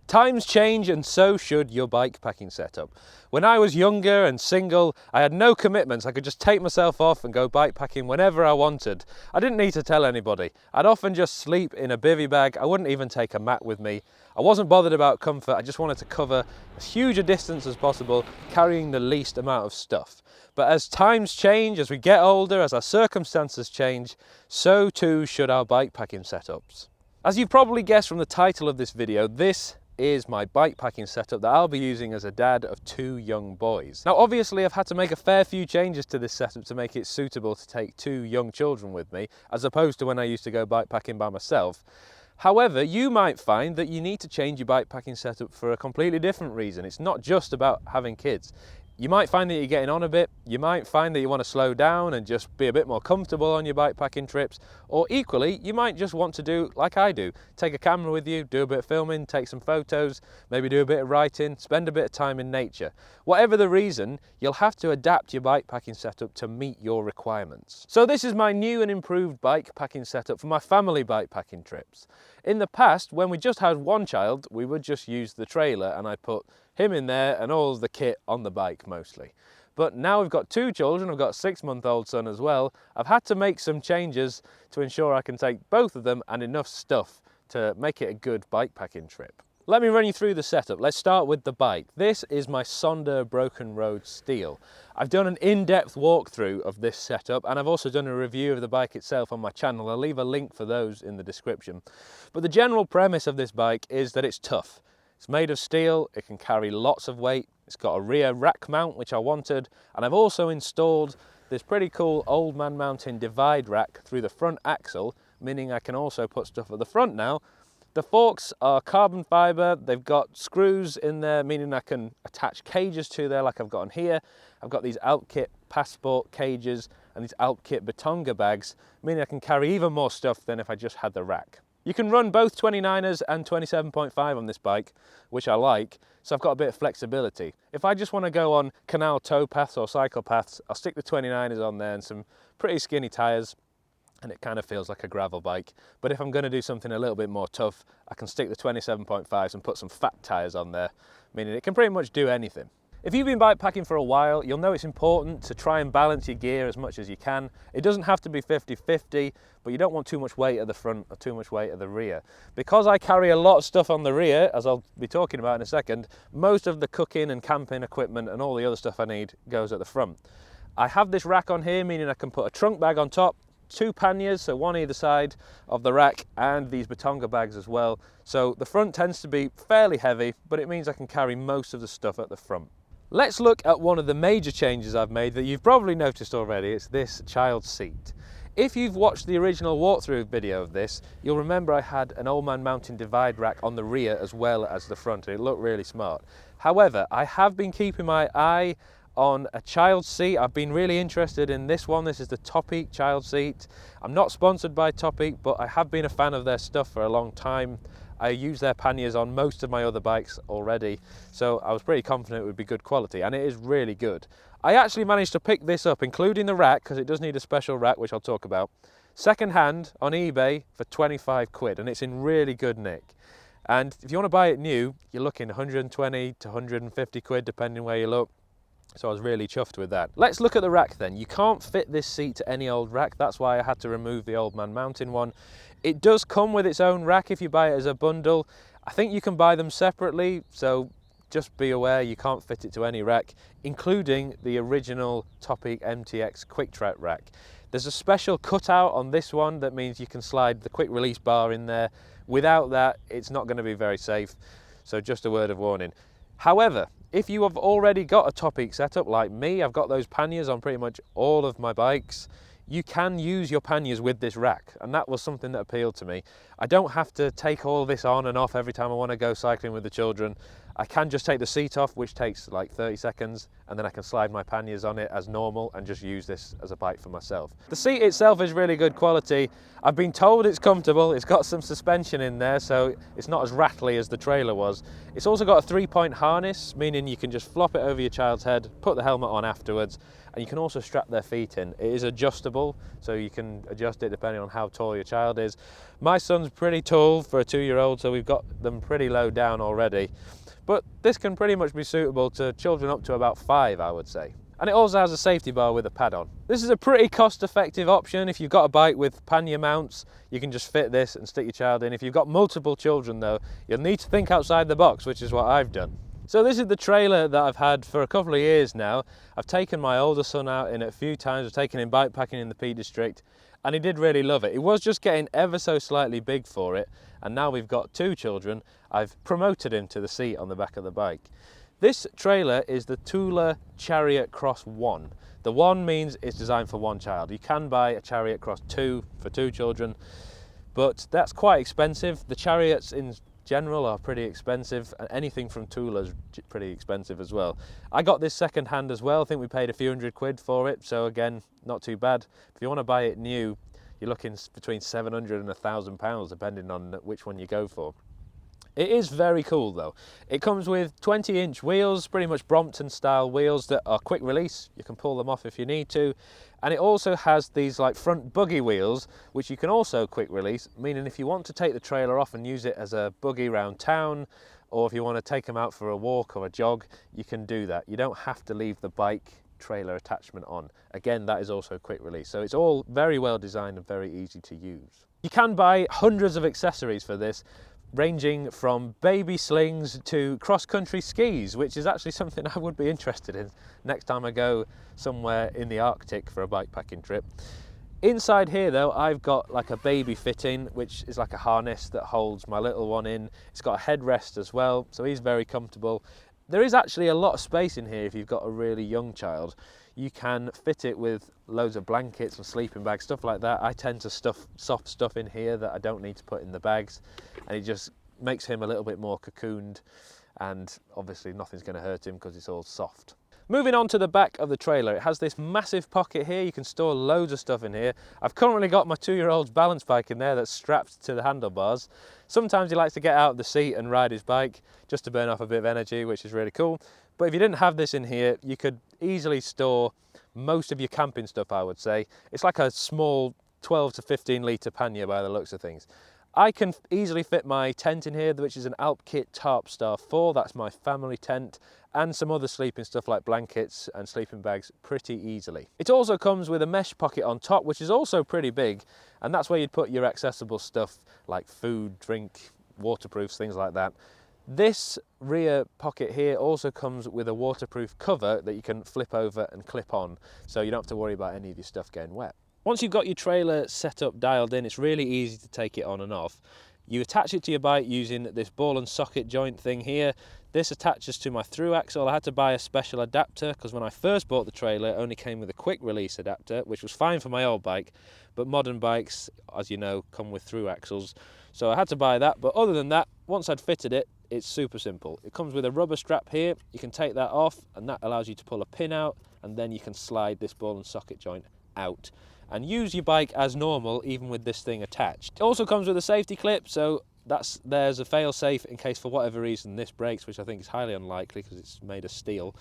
Times change and so should your bikepacking setup. When I was younger and single, I had no commitments. I could just take myself off and go bikepacking whenever I wanted. I didn't need to tell anybody. I'd often just sleep in a bivvy bag. I wouldn't even take a mat with me. I wasn't bothered about comfort. I just wanted to cover as huge a distance as possible, carrying the least amount of stuff. But as times change, as we get older, as our circumstances change, so too should our bikepacking setups. As you've probably guessed from the title of this video, this is my bikepacking setup that I'll be using as a dad of 2 young boys. Now obviously I've had to make a fair few changes to this setup to make it suitable to take 2 young children with me, as opposed to when I used to go bikepacking by myself. However, you might find that you need to change your bikepacking setup for a completely different reason. It's not just about having kids. You might find that you're getting on a bit, you might find that you want to slow down and just be a bit more comfortable on your bikepacking trips, or equally, you might just want to do like I do, take a camera with you, do a bit of filming, take some photos, maybe do a bit of writing, spend a bit of time in nature. Whatever the reason, you'll have to adapt your bikepacking setup to meet your requirements. So this is my new and improved bikepacking setup for my family bikepacking trips. In the past, when we just had one child, we would just use the trailer and I put him in there and all the kit on the bike mostly. But now we've got 2 children, I've got a 6-month-old son as well. I've had to make some changes to ensure I can take both of them and enough stuff to make it a good bikepacking trip. Let me run you through the setup. Let's start with the bike. This is my Sondor Broken Road Steel. I've done an in-depth walkthrough of this setup and I've also done a review of the bike itself on my channel. I'll leave a link for those in the description. But the general premise of this bike is that it's tough. It's made of steel, it can carry lots of weight, it's got a rear rack mount which I wanted, and I've also installed this pretty cool Old Man Mountain divide rack through the front axle, meaning I can also put stuff at the front now. The forks are carbon fibre, they've got screws in there, meaning I can attach cages to there like I've got on here. I've got these Alpkit passport cages and these Alpkit Batonga bags, meaning I can carry even more stuff than if I just had the rack. You can run both 29ers and 27.5 on this bike, which I like, so I've got a bit of flexibility. If I just want to go on canal tow paths or cycle paths, I'll stick the 29ers on there and some pretty skinny tyres, and it kind of feels like a gravel bike. But if I'm going to do something a little bit more tough, I can stick the 27.5s and put some fat tyres on there, meaning it can pretty much do anything. If you've been bikepacking for a while, you'll know it's important to try and balance your gear as much as you can. It doesn't have to be 50-50, but you don't want too much weight at the front or too much weight at the rear. Because I carry a lot of stuff on the rear, as I'll be talking about in a second, most of the cooking and camping equipment and all the other stuff I need goes at the front. I have this rack on here, meaning I can put a trunk bag on top, 2 panniers, so one either side of the rack, and these Batonga bags as well. So the front tends to be fairly heavy, but it means I can carry most of the stuff at the front. Let's look at one of the major changes I've made that you've probably noticed already. It's this child seat. If you've watched the original walkthrough video of this, you'll remember I had an Old Man Mountain divide rack on the rear as well as the front, and it looked really smart. However, I have been keeping my eye on a child seat. I've been really interested in this one. This is the Topeak child seat. I'm not sponsored by Topeak, but I have been a fan of their stuff for a long time. I use their panniers on most of my other bikes already, so I was pretty confident it would be good quality, and it is really good. I actually managed to pick this up, including the rack, because it does need a special rack, which I'll talk about, second hand on eBay for 25 quid, and it's in really good nick. And if you want to buy it new, you're looking 120 to 150 quid, depending where you look. So I was really chuffed with that. Let's look at the rack then. You can't fit this seat to any old rack. That's why I had to remove the Old Man Mountain one. It does come with its own rack if you buy it as a bundle. I think you can buy them separately, so just be aware you can't fit it to any rack, including the original Topeak MTX Quick Track rack. There's a special cutout on this one that means you can slide the quick release bar in there. Without that, it's not going to be very safe, so just a word of warning. However, if you have already got a Topeak setup like me, I've got those panniers on pretty much all of my bikes, you can use your panniers with this rack, and that was something that appealed to me. I don't have to take all this on and off every time I want to go cycling with the children. I can just take the seat off, which takes like 30 seconds, and then I can slide my panniers on it as normal and just use this as a bike for myself. The seat itself is really good quality. I've been told it's comfortable. It's got some suspension in there, so it's not as rattly as the trailer was. It's also got a 3-point harness, meaning you can just flop it over your child's head, put the helmet on afterwards, and you can also strap their feet in. It is adjustable. adjustable, so you can adjust it depending on how tall your child is. My son's pretty tall for a 2-year-old, so we've got them pretty low down already. But this can pretty much be suitable to children up to about 5, I would say. And it also has a safety bar with a pad on. This is a pretty cost-effective option. If you've got a bike with pannier mounts, you can just fit this and stick your child in. If you've got multiple children though, you'll need to think outside the box, which is what I've done. So this is the trailer that I've had for a couple of years now. I've taken my older son out in it a few times. I've taken him bike packing in the Peak District, and he did really love it. It was just getting ever so slightly big for it, and now we've got 2 children. I've promoted him to the seat on the back of the bike. This trailer is the Thule Chariot Cross 1. The 1 means it's designed for 1 child. You can buy a Chariot Cross 2 for 2 children, but that's quite expensive. The Chariots in general are pretty expensive, and anything from Thule is pretty expensive as well. I got this second hand as well. I think we paid a few £100 for it, so again, not too bad. If you want to buy it new, you're looking between £700 and £1,000 depending on which one you go for. It is very cool though. It comes with 20-inch wheels, pretty much Brompton style wheels that are quick release. You can pull them off if you need to. And it also has these like front buggy wheels, which you can also quick release, meaning if you want to take the trailer off and use it as a buggy around town, or if you want to take them out for a walk or a jog, you can do that. You don't have to leave the bike trailer attachment on. Again, that is also quick release. So it's all very well designed and very easy to use. You can buy hundreds of accessories for this, ranging from baby slings to cross-country skis, which is actually something I would be interested in next time I go somewhere in the Arctic for a bikepacking trip. Inside here though, I've got like a baby fitting, which is like a harness that holds my little one in. It's got a headrest as well, so he's very comfortable. There is actually a lot of space in here if you've got a really young child. You can fit it with loads of blankets and sleeping bags, stuff like that. I tend to stuff soft stuff in here that I don't need to put in the bags, and it just makes him a little bit more cocooned, and obviously nothing's going to hurt him because it's all soft. Moving on to the back of the trailer, it has this massive pocket here. You can store loads of stuff in here. I've currently got my 2-year-old's balance bike in there that's strapped to the handlebars. Sometimes he likes to get out of the seat and ride his bike just to burn off a bit of energy, which is really cool. But if you didn't have this in here, you could easily store most of your camping stuff, I would say. It's like a small 12 to 15 litre pannier by the looks of things. I can easily fit my tent in here, which is an Alp Kit Tarp Star 4. That's my family tent, and some other sleeping stuff like blankets and sleeping bags pretty easily. It also comes with a mesh pocket on top, which is also pretty big, and that's where you'd put your accessible stuff like food, drink, waterproofs, things like that. This rear pocket here also comes with a waterproof cover that you can flip over and clip on, so you don't have to worry about any of your stuff getting wet. Once you've got your trailer set up, dialed in, it's really easy to take it on and off. You attach it to your bike using this ball and socket joint thing here. This attaches to my through axle. I had to buy a special adapter because when I first bought the trailer, it only came with a quick release adapter, which was fine for my old bike, but modern bikes, as you know, come with through axles. So I had to buy that, but other than that, once I'd fitted it, it's super simple. It comes with a rubber strap here. You can take that off, and that allows you to pull a pin out, and then you can slide this ball and socket joint out and use your bike as normal, even with this thing attached. It also comes with a safety clip, so there's a fail-safe in case for whatever reason this breaks, which I think is highly unlikely because it's made of steel.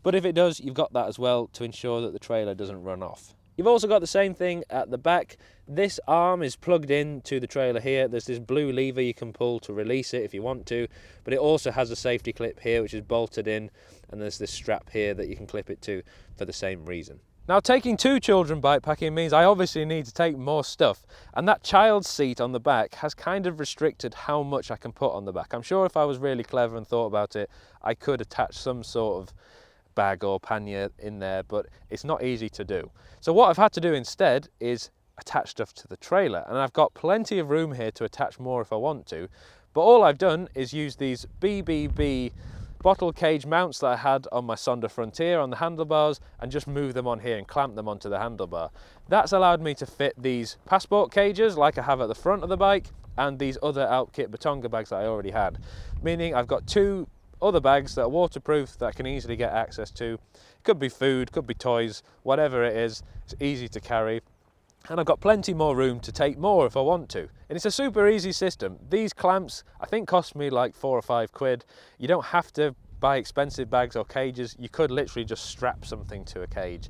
But if it does, you've got that as well to ensure that the trailer doesn't run off. You've also got the same thing at the back. This arm is plugged in to the trailer here. There's this blue lever you can pull to release it if you want to, but it also has a safety clip here which is bolted in, and there's this strap here that you can clip it to for the same reason. Now, taking 2 children bikepacking means I obviously need to take more stuff, and that child's seat on the back has kind of restricted how much I can put on the back. I'm sure if I was really clever and thought about it, I could attach some sort of bag or pannier in there, but it's not easy to do. So what I've had to do instead is attach stuff to the trailer, and I've got plenty of room here to attach more if I want to, but all I've done is use these BBB bottle cage mounts that I had on my Sondor Frontier on the handlebars and just move them on here and clamp them onto the handlebar. That's allowed me to fit these passport cages like I have at the front of the bike and these other Alp Kit Batonga bags that I already had, meaning I've got 2 other bags that are waterproof that I can easily get access to. Could be food, could be toys, whatever it is, it's easy to carry. And I've got plenty more room to take more if I want to. And it's a super easy system. These clamps, I think, cost me like £4 or £5. You don't have to buy expensive bags or cages. You could literally just strap something to a cage.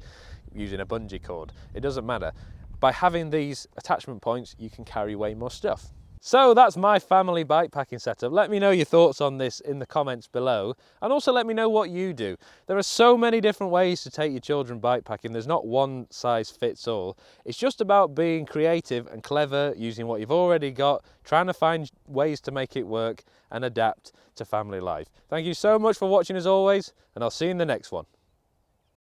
using a bungee cord. It doesn't matter. By having these attachment points, you can carry way more stuff. So that's my family bike packing setup. Let me know your thoughts on this in the comments below, and also let me know what you do. There are so many different ways to take your children bike packing. There's not one size fits all. It's just about being creative and clever, using what you've already got, trying to find ways to make it work and adapt to family life. Thank you so much for watching as always, and I'll see you in the next one.